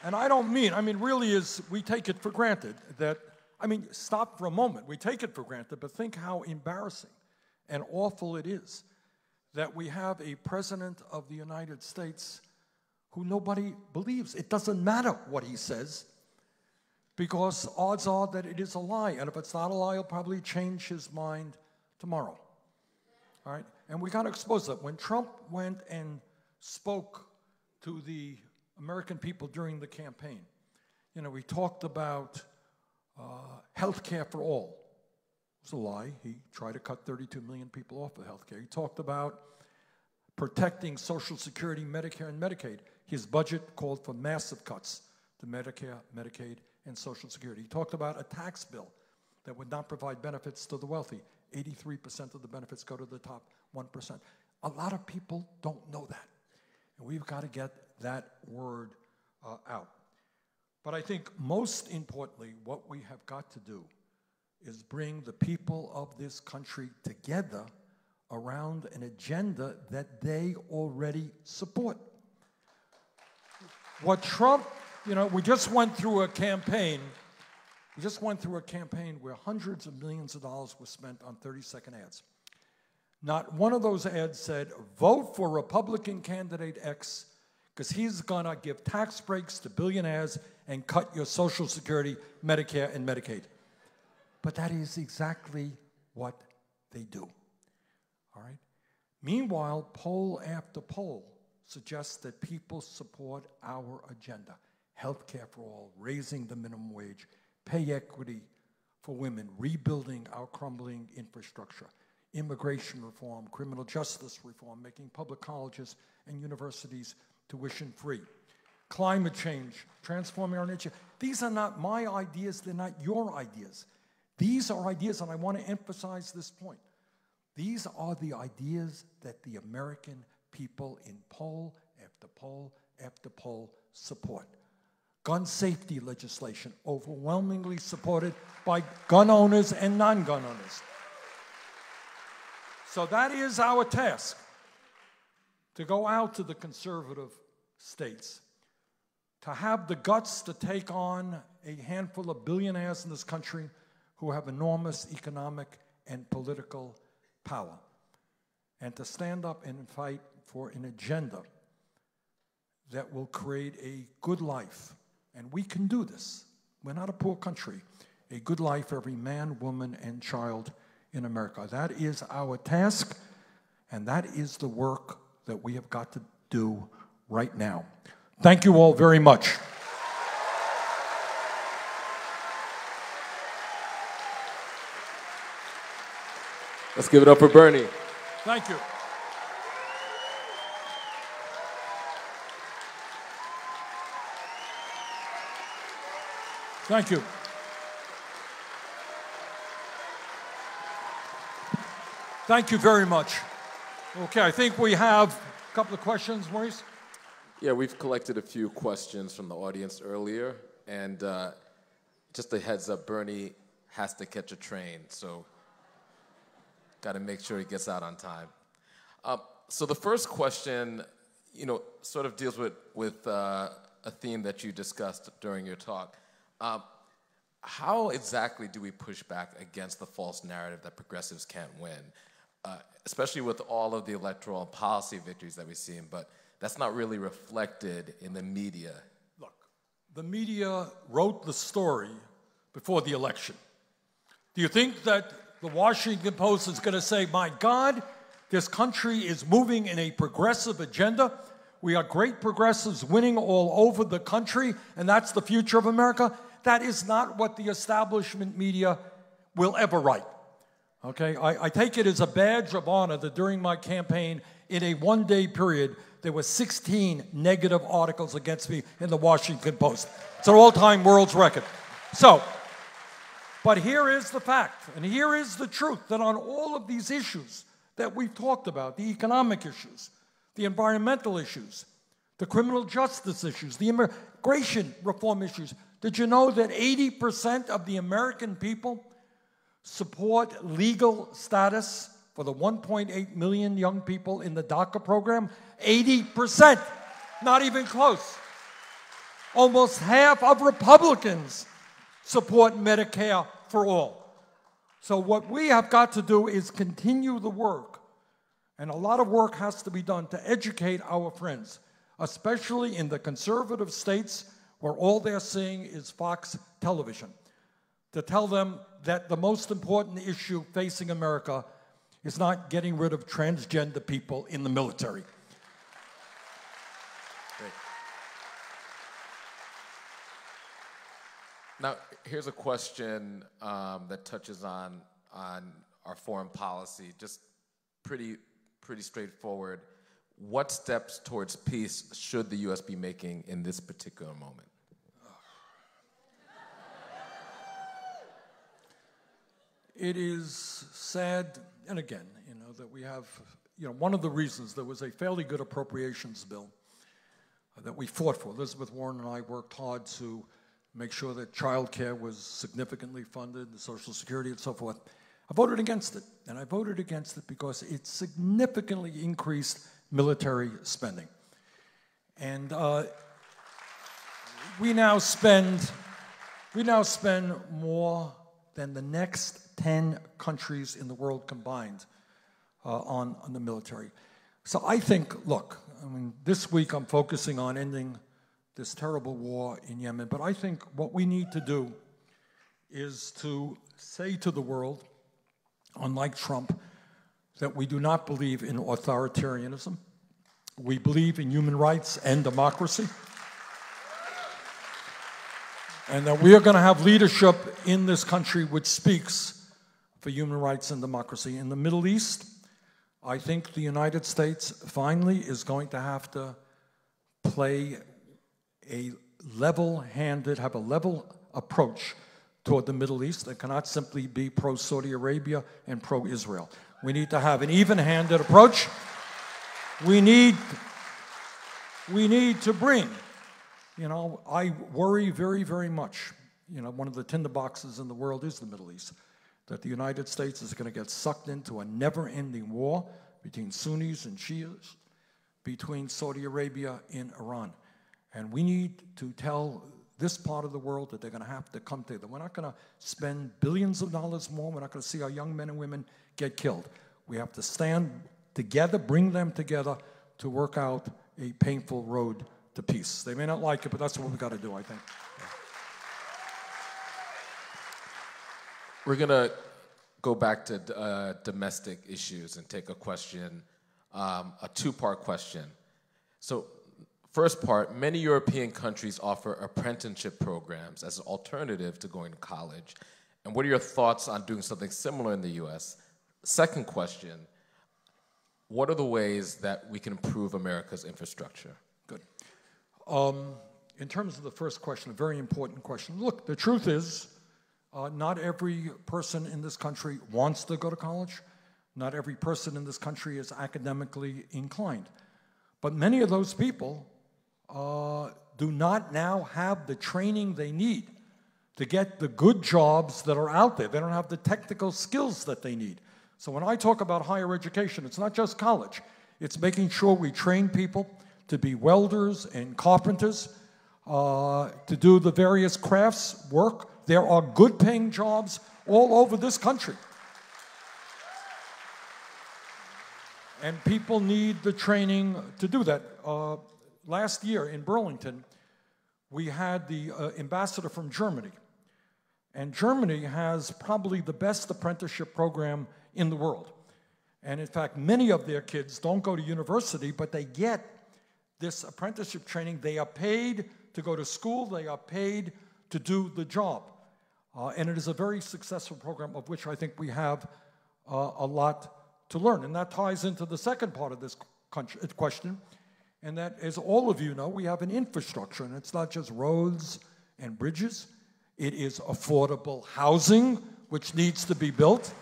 And I don't mean, really is, we take it for granted that, stop for a moment. We take it for granted, but think how embarrassing and awful it is that we have a president of the United States who nobody believes. It doesn't matter what he says, because odds are that it is a lie. And if it's not a lie, he'll probably change his mind tomorrow. All right? And we got to expose that. When Trump went and spoke to the American people during the campaign, he talked about health care for all. It was a lie. He tried to cut 32 million people off of health care. He talked about protecting Social Security, Medicare, and Medicaid. His budget called for massive cuts to Medicare, Medicaid, and Social Security. He talked about a tax bill that would not provide benefits to the wealthy. 83% of the benefits go to the top 1%. A lot of people don't know that. And we've got to get that word out. But I think most importantly, what we have got to do is bring the people of this country together around an agenda that they already support. What Trump, we just went through a campaign. We just went through a campaign where hundreds of millions of dollars were spent on 30-second ads. Not one of those ads said, vote for Republican candidate X, because he's going to give tax breaks to billionaires and cut your Social Security, Medicare, and Medicaid. But that is exactly what they do. All right? Meanwhile, poll after poll suggests that people support our agenda. Health care for all, raising the minimum wage, pay equity for women, rebuilding our crumbling infrastructure, immigration reform, criminal justice reform, making public colleges and universities tuition-free, climate change, transforming our nature. These are not my ideas, they're not your ideas. These are ideas, and I want to emphasize this point. These are the ideas that the American people in poll after poll after poll support. Gun safety legislation, overwhelmingly supported by gun owners and non-gun owners. So that is our task, to go out to the conservative states, to have the guts to take on a handful of billionaires in this country who have enormous economic and political power, and to stand up and fight for an agenda that will create a good life. And we can do this. We're not a poor country. A good life for every man, woman, and child in America. That is our task, and that is the work that we have got to do right now. Thank you all very much. Let's give it up for Bernie. Thank you. Thank you. Thank you very much. Okay, I think we have a couple of questions, Maurice. Yeah, we've collected a few questions from the audience earlier, and just a heads up, Bernie has to catch a train, so got to make sure he gets out on time. So the first question, sort of deals with a theme that you discussed during your talk. How exactly do we push back against the false narrative that progressives can't win, especially with all of the electoral and policy victories that we've seen, but that's not really reflected in the media? Look, the media wrote the story before the election. Do you think that the Washington Post is going to say, my God, this country is moving in a progressive agenda? We are great progressives winning all over the country, and that's the future of America? That is not what the establishment media will ever write. Okay, I take it as a badge of honor that during my campaign, in a one-day period, there were 16 negative articles against me in the Washington Post. It's an all-time world's record. So, but here is the fact, and here is the truth, that on all of these issues that we've talked about, the economic issues, the environmental issues, the criminal justice issues, the immigration reform issues. Did you know that 80% of the American people support legal status for the 1.8 million young people in the DACA program? 80%, not even close. Almost half of Republicans support Medicare for all. So what we have got to do is continue the work. And a lot of work has to be done to educate our friends, especially in the conservative states where all they're seeing is Fox television, to tell them that the most important issue facing America is not getting rid of transgender people in the military. Great. Now, here's a question that touches on our foreign policy, just pretty straightforward. What steps towards peace should the U.S. be making in this particular moment? It is sad, and again, that we have, one of the reasons there was a fairly good appropriations bill that we fought for. Elizabeth Warren and I worked hard to make sure that child care was significantly funded, the Social Security and so forth. I voted against it, and I voted against it because it significantly increased military spending. And we now spend more than the next 10 countries in the world combined on the military. So I think, look, this week I'm focusing on ending this terrible war in Yemen, but I think what we need to do is to say to the world, unlike Trump, that we do not believe in authoritarianism. We believe in human rights and democracy. And that we are going to have leadership in this country which speaks for human rights and democracy. In the Middle East, I think the United States finally is going to have to play a level-handed, have a level approach toward the Middle East that cannot simply be pro-Saudi Arabia and pro-Israel. We need to have an even-handed approach. We need to bring, I worry very, very much. One of the tinderboxes in the world is the Middle East, that the United States is going to get sucked into a never-ending war between Sunnis and Shias, between Saudi Arabia and Iran. And we need to tell this part of the world that they're going to have to come together. We're not going to spend billions of dollars more. We're not going to see our young men and women get killed. We have to stand together, bring them together to work out a painful road to peace. They may not like it, but that's what we've got to do, I think. We're going to go back to domestic issues and take a question, a two-part question. So, first part, many European countries offer apprenticeship programs as an alternative to going to college. And what are your thoughts on doing something similar in the U.S.? Second question, what are the ways that we can improve America's infrastructure? Good. In terms of the first question, a very important question. Look, the truth is, not every person in this country wants to go to college. Not every person in this country is academically inclined. But many of those people do not now have the training they need to get the good jobs that are out there. They don't have the technical skills that they need. So when I talk about higher education, it's not just college. It's making sure we train people to be welders and carpenters, to do the various crafts work. There are good-paying jobs all over this country. And people need the training to do that. Last year in Burlington, we had the ambassador from Germany. And Germany has probably the best apprenticeship program in the world. And in fact, many of their kids don't go to university, but they get this apprenticeship training. They are paid to go to school. They are paid to do the job. And it is a very successful program of which I think we have a lot to learn. And that ties into the second part of this question. And that, as all of you know, we have an infrastructure. And it's not just roads and bridges. It is affordable housing, which needs to be built.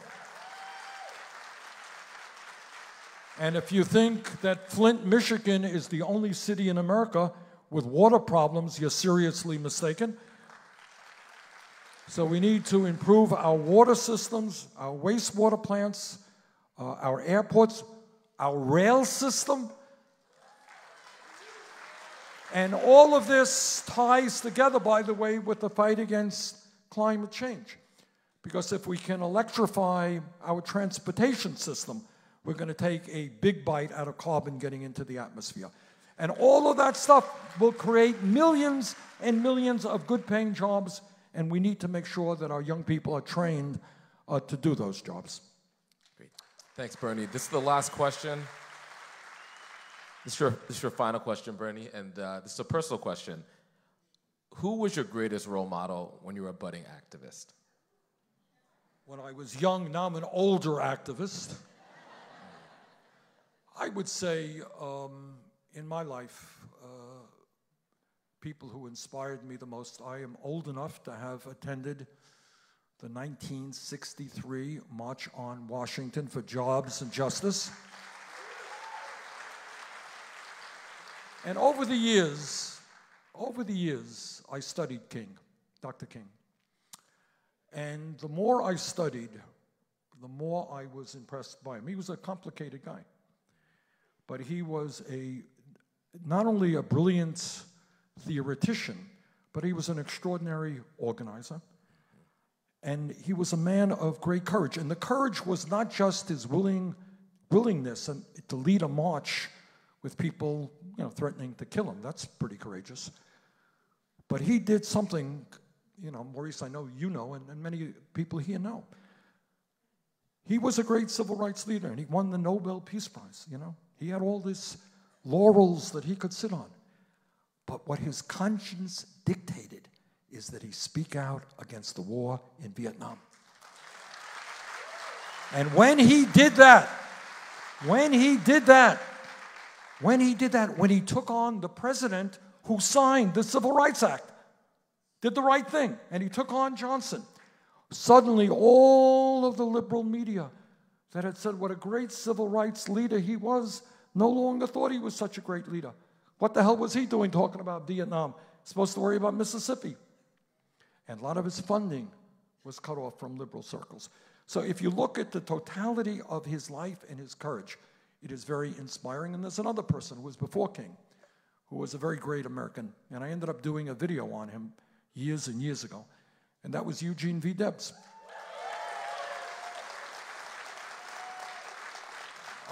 And if you think that Flint, Michigan is the only city in America with water problems, you're seriously mistaken. So we need to improve our water systems, our wastewater plants, our airports, our rail system. And all of this ties together, by the way, with the fight against climate change. Because if we can electrify our transportation system, we're going to take a big bite out of carbon getting into the atmosphere. And all of that stuff will create millions and millions of good-paying jobs, and we need to make sure that our young people are trained to do those jobs. Great. Thanks, Bernie. This is the last question. This is your final question, Bernie, and this is a personal question. Who was your greatest role model when you were a budding activist? When I was young, now I'm an older activist. I would say in my life, people who inspired me the most, I am old enough to have attended the 1963 March on Washington for Jobs and Justice. And over the years, I studied King, Dr. King. And the more I studied, the more I was impressed by him. He was a complicated guy. But he was not only a brilliant theoretician, but he was an extraordinary organizer. And he was a man of great courage. And the courage was not just his willingness to lead a march with people, threatening to kill him. That's pretty courageous. But he did something, Maurice, I know you know, and many people here know. He was a great civil rights leader, and he won the Nobel Peace Prize, He had all these laurels that he could sit on. But what his conscience dictated is that he speak out against the war in Vietnam. And when he took on the president who signed the Civil Rights Act, did the right thing, and he took on Johnson, suddenly all of the liberal media that had said what a great civil rights leader he was no longer thought he was such a great leader. What the hell was he doing talking about Vietnam? Supposed to worry about Mississippi. And a lot of his funding was cut off from liberal circles. So if you look at the totality of his life and his courage, it is very inspiring. And there's another person who was before King, who was a very great American. And I ended up doing a video on him years and years ago. And that was Eugene V. Debs.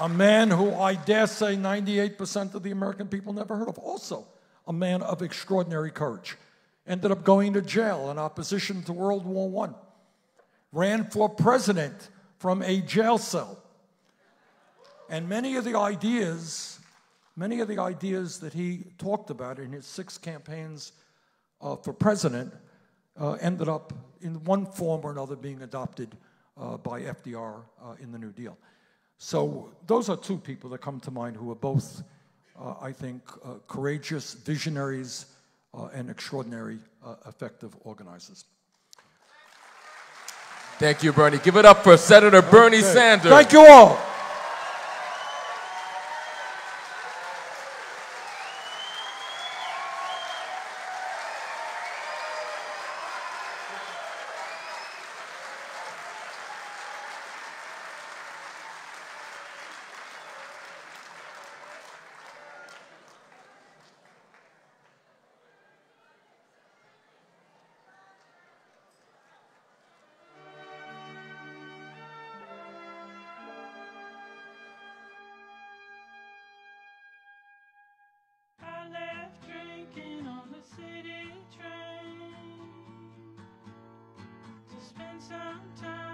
A man who I dare say 98% of the American people never heard of. Also a man of extraordinary courage. Ended up going to jail in opposition to World War I. Ran for president from a jail cell. And many of the ideas that he talked about in his 6 campaigns for president ended up in one form or another being adopted by FDR in the New Deal. So those are 2 people that come to mind who are both, I think, courageous visionaries and extraordinary effective organizers. Thank you, Bernie. Give it up for Senator Bernie Sanders. Thank you all. I left drinking on the city train to spend some time